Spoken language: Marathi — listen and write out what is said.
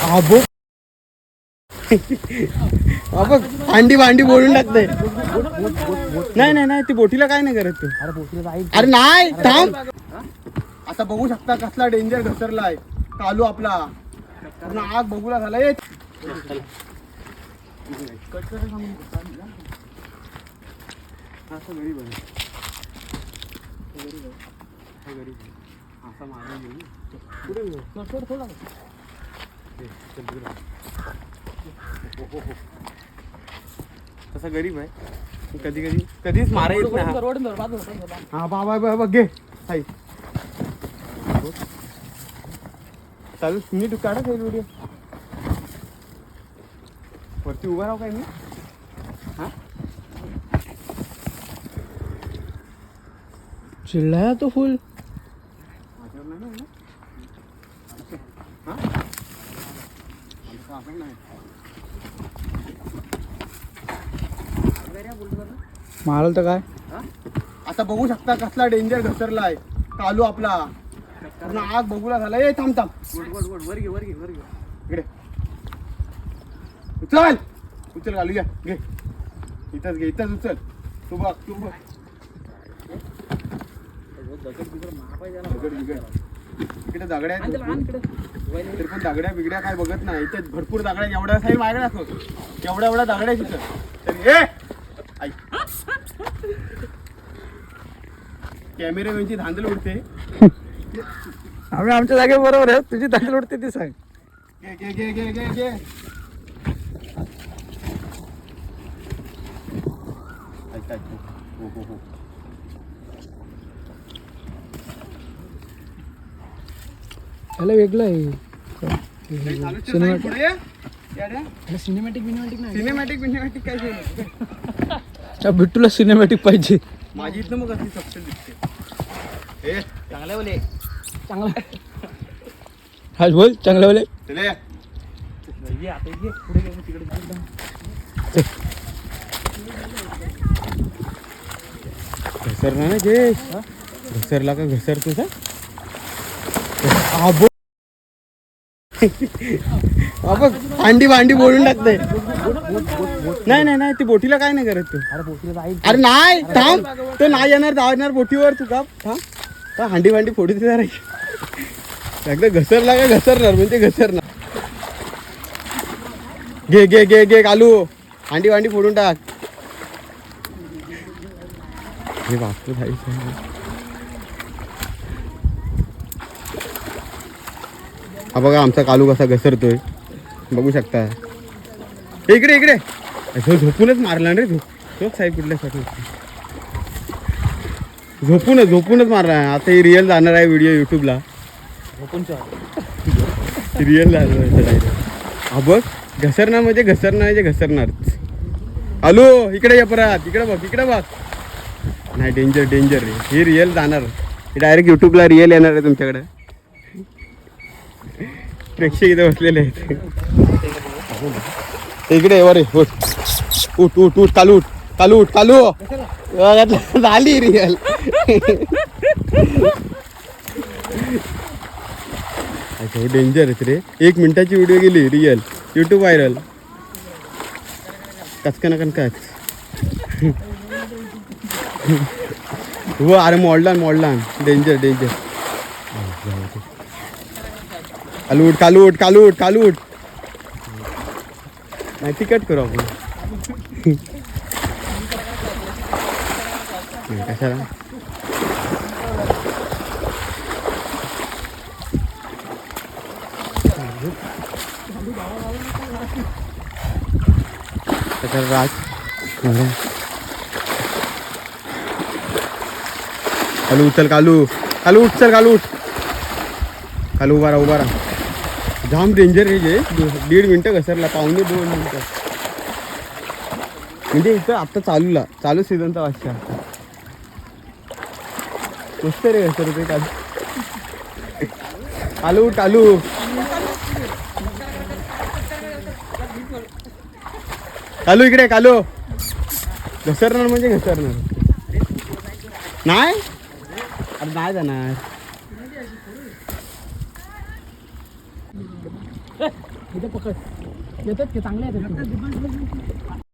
हा बघ बघ भांडी भांडी बोलून टाकते. नाही नाही नाही ती बोटीला काय नाही करत तू. अरे नाही थांब. आता बघू शकता कसला डेंजर घसरलाय कालू आपला. आग बघूला झाला. तसा गरीब आहे कधी कधी कधीच मारा येत नाही. हा बाबा बाबा घे हाय चालू नीट काढा काही व्हिडिओ वरती उभा राहू काय मी. हा चिल्लाया तो फुल. मारल तर काय. आता बघू शकता कसला डेंजर घसरलाय कालू आपला. आग बघूला झाला. ए थांब थांब वर घे वर घे वर घे इकडे उचल उचल घालू घ्या घे इथंच घे इथंच उचल. तू बघ तू बघ इकडे दगड्या तरी पण दगड्या बिगड्या काय बघत नाही. इथे भरपूर दगड्या एवढ्या साईड माझ्याकडे असतो एवढ्या एवढ्या दगड्या तिथं तरी. ए आई कॅमेरामॅनची धांदल उडते. आम्ही आमच्या जागे बरोबर आहे तुझी धांदल उडते ती सांग. घे घे घे घे घे घे वेगळं आहे. सिनेमॅटिक काय बिट्टूला सिनेमॅटिक पाहिजे. माझी इथं मग अशी सबसेल दिसते. चांगल्या बोले चांगला हा बोल चांगल्या बोले. घसरला ना जयेश. घसरला का घसर तुझा. बघ भांडी भांडी बोलून टाकते. नाही नाही नाही ती बोटीला काय नाही करत तू. अरे नाही थांब तो नाही येणार जाणार बोटीवर तू का थांब. हांडी भांडी फोडून देणार एकदा घसरला का घसरणार म्हणजे घसरणार. घे घे घे घे कालू हांडी भांडी फोडून टाक. हे बापरे भाई हा बघा आमचा कालू कसा घसरतोय बघू शकता. इकडे इकडे झोपूनच मारला रे तू. साहेब कुठल्यासाठी झोपूनच मारला. आता ही रिअल जाणार आहे व्हिडिओ युट्यूबला. रिअल जाणार आहे डायरेक्ट. हा बघ घसरणार म्हणजे घसरणार. हॅलो इकडे या परत इकडे बघ. नाही डेंजर रे ही रिअल जाणार. डायरेक्ट युट्यूबला रिअल येणार आहे तुमच्याकडे. प्रेक्षक इथे बसलेले आहेत. इकडे वर उठ कालू झाली रिअल. डेंजर आहेत रे. 1 मिनिटाची व्हिडिओ गेली रिअल युट्यूब व्हायरल. कचकन काच हो. अरे मॉडलान डेंजर कालूट नाही तिकट करू आपण. कशाला राज कालू उभा राहा. जाम डेंजर आहे जे. 1.5 मिनिटं घसरला. 1.5-2 मिनिटं म्हणजे इथं आता चालू सीझनचा वाजता मस्त रे घसरते कालू. इकडे कालू घसरणार म्हणजे घसरणार. नाही अरे नाही जाणार. इथे पकड येतात की चांगले आहेत